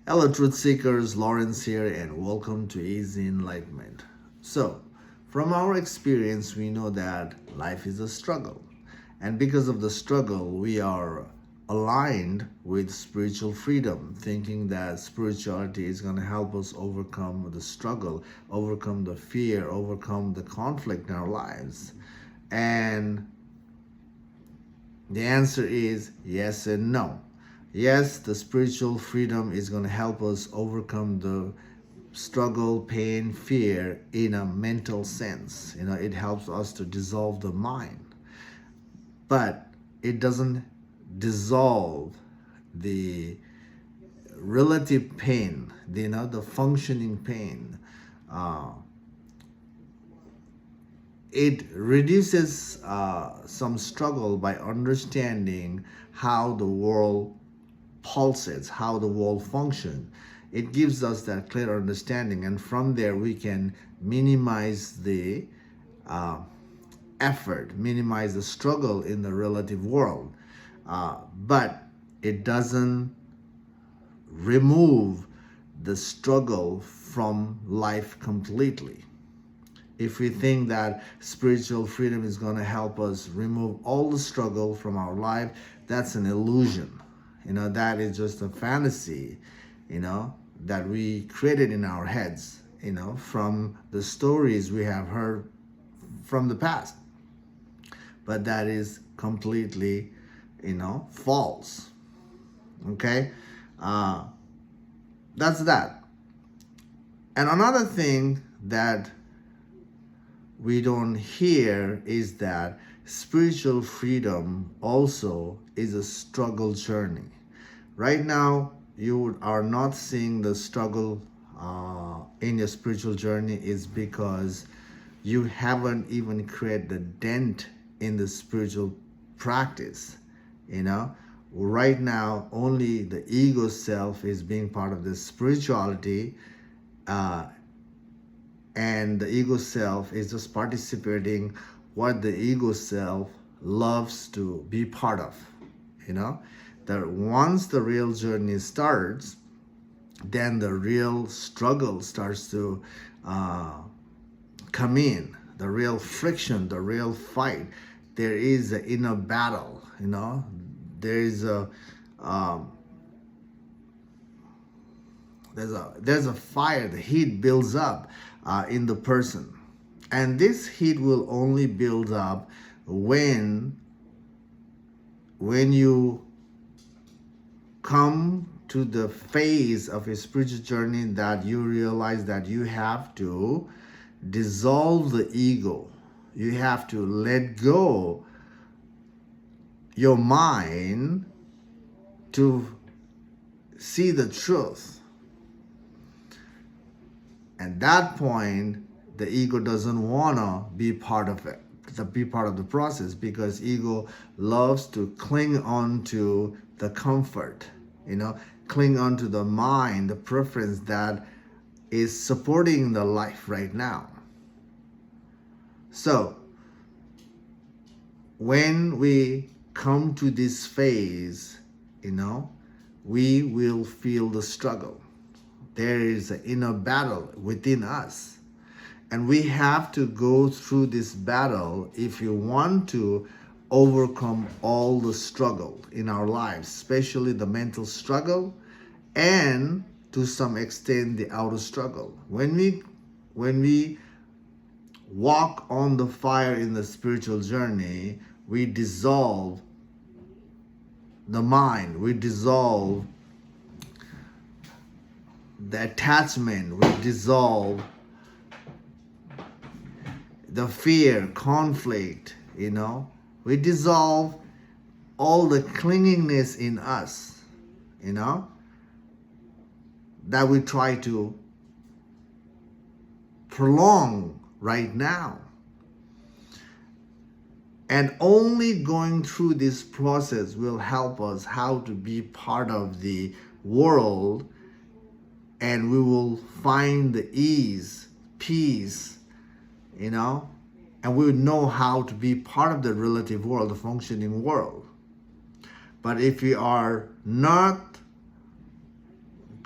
Hello, truth seekers. Lawrence here, and welcome to Easy Enlightenment. So, from our experience, we know that life is a struggle, and because of the struggle, we are aligned with spiritual freedom, thinking that spirituality is going to help us overcome the struggle, overcome the fear, overcome the conflict in our lives. And the answer is yes and no. Yes, the spiritual freedom is going to help us overcome the struggle, pain, fear in a mental sense. It helps us to dissolve the mind, but it doesn't dissolve the relative pain, the functioning pain. Uh, it reduces some struggle by understanding how the world pulsates, how the world functions. It gives us that clear understanding, and from there we can minimize the uh, effort, minimize the struggle in the relative world. But it doesn't remove the struggle from life completely. If we think that spiritual freedom is going to help us remove all the struggle from our life, that's an illusion. That is just a fantasy, that we created in our heads, from the stories we have heard from the past. But that is completely, false. Okay? That's that. And another thing that we don't hear is that spiritual freedom also is a struggle journey. Right now, you are not seeing the struggle in your spiritual journey is because you haven't even created the dent in the spiritual practice. Right now, only the ego self is being part of this spirituality. And the ego self is just participating what the ego self loves to be part of. That once the real journey starts, then the real struggle starts to come in, the real friction, the real fight. There is an inner battle. There is there's a fire. The heat builds up in the person, and this heat will only build up when you come to the phase of a spiritual journey that you realize that you have to dissolve the ego. You have to let go your mind to see the truth. At that point, the ego doesn't want to be part of it, to be part of the process, because ego loves to cling on to the comfort, cling on to the mind, the preference that is supporting the life right now. So, when we come to this phase, we will feel the struggle. There is an inner battle within us. And we have to go through this battle if you want to overcome all the struggle in our lives, especially the mental struggle and to some extent the outer struggle. When we walk on the fire in the spiritual journey, we dissolve the mind, we dissolve the attachment, we dissolve the fear, conflict, we dissolve all the clinginess in us, that we try to prolong right now. And only going through this process will help us how to be part of the world, and we will find the ease, peace, and we would know how to be part of the relative world, the functioning world. But if we are not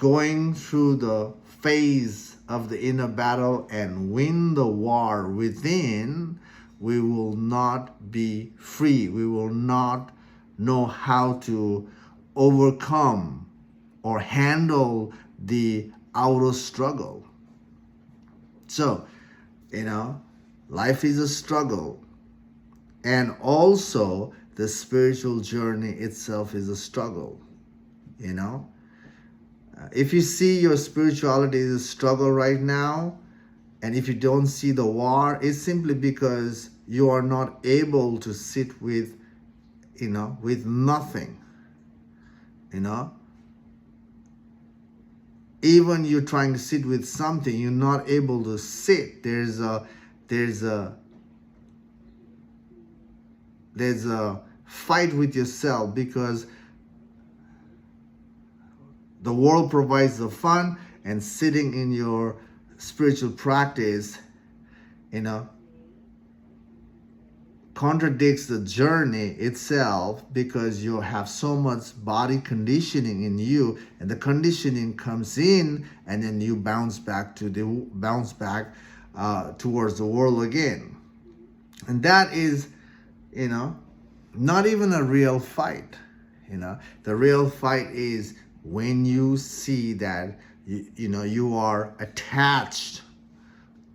going through the phase of the inner battle and win the war within, we will not be free. We will not know how to overcome or handle the outer struggle. So, life is a struggle. And also, the spiritual journey itself is a struggle. If you see your spirituality is a struggle right now, and if you don't see the war, it's simply because you are not able to sit with nothing. Even you're trying to sit with something, you're not able to sit. There's a fight with yourself, because the world provides the fun, and sitting in your spiritual practice, contradicts the journey itself, because you have so much body conditioning in you, and the conditioning comes in, and then you bounce back towards the world again. And that is, not even a real fight. The real fight is when you see that you are attached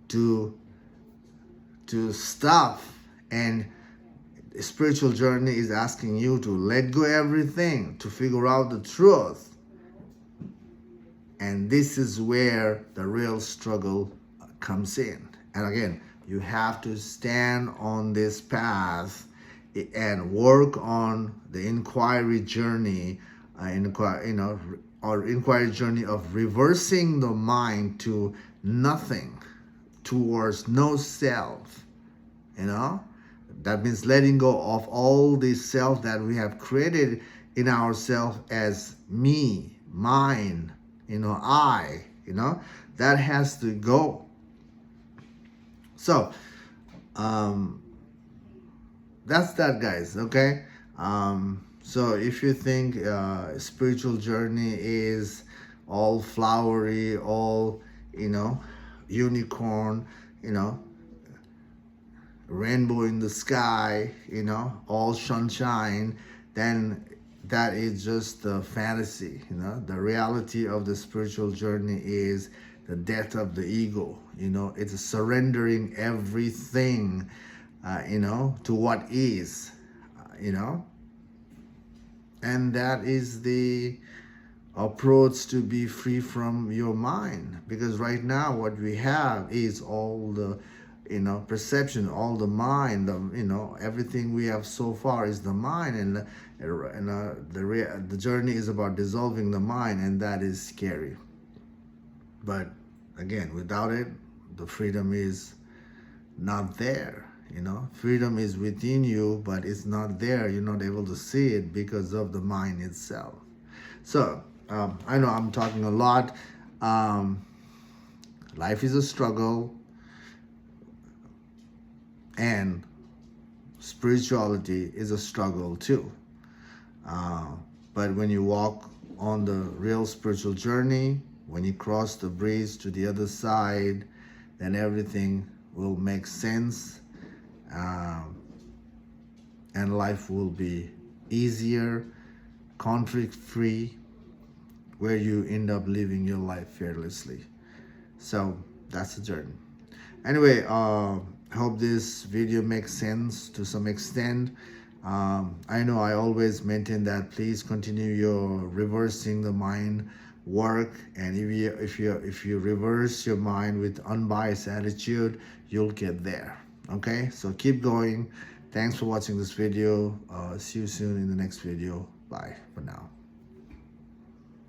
to stuff, and spiritual journey is asking you to let go everything to figure out the truth. And this is where the real struggle comes in. And again, you have to stand on this path and work on the inquiry journey, inquiry journey of reversing the mind to nothing, towards no self. That means letting go of all this self that we have created in ourselves as me, mine, I, that has to go. So, that's that, guys. Okay. So if you think spiritual journey is all flowery, all unicorn, rainbow in the sky, all sunshine, then that is just a fantasy. The reality of the spiritual journey is the death of the ego. It's surrendering everything, to what is, and that is the approach to be free from your mind. Because right now what we have is all the perception, all the mind, everything we have so far is the mind, and the journey is about dissolving the mind, and that is scary. But again, without it, the freedom is not there. Freedom is within you, but it's not there. You're not able to see it because of the mind itself. So I know I'm talking a lot. Life is a struggle, and spirituality is a struggle too. But when you walk on the real spiritual journey, when you cross the bridge to the other side, then everything will make sense, and life will be easier, conflict-free, where you end up living your life fearlessly. So that's the journey. Anyway, I hope this video makes sense to some extent. I know I always maintain that please continue your reversing the mind work, and if you reverse your mind with unbiased attitude, you'll get there. Okay, so keep going. Thanks for watching this video. See you soon in the next video. Bye for now.